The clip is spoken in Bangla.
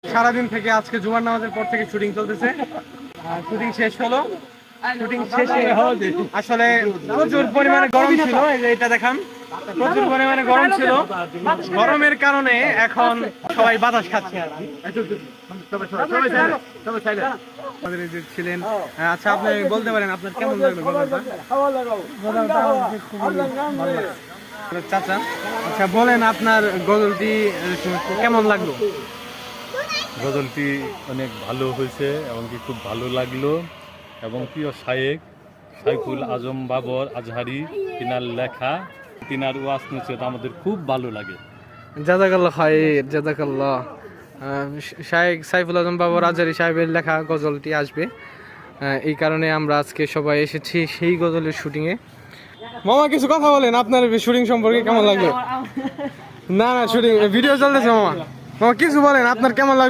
সারাদিন থেকে আজকে জুমার নামাজের পর থেকে শুটিং চলতেছে। শুটিং শেষ হলো। শুটিং শেষে আসলে প্রচুর পরিমাণে গরম ছিল। এই যে এটা দেখান, প্রচুর পরিমাণে গরম ছিল। গরমের কারণে এখন সবাই বাতাস খাচ্ছে আর কি। আমাদের এই যে ছিলেন, আচ্ছা আপনি বলতে পারেন আপনার কেমন লাগলো চাচা? আচ্ছা বলেন আপনার গজলটি কেমন লাগলো? গজলটি অনেক ভালো হয়েছে এবং কি খুব ভালো লাগলো এবং প্রিয় শায়েক সাইফুল আজম বাবর আজহারি তিনার লেখা তিনার ওয়াজ নসিহত আমাদের খুব ভালো লাগে। জাযাকাল্লাহ খাইর, জাযাকাল্লাহ। শায়েক সাইফুল আজম বাবর আজহারি সাহেবের লেখা গজলটি আসবে, এই কারণে আমরা আজকে সবাই এসেছি সেই গজলের শুটিংয়ে। মামা কিছু কথা বলেন, আপনার শুটিং সম্পর্কে কেমন লাগলো? না না শুটিং ভিডিও চলতেছে। মামা মামা কিছু বলেন, আপনার কেমন লাগলো?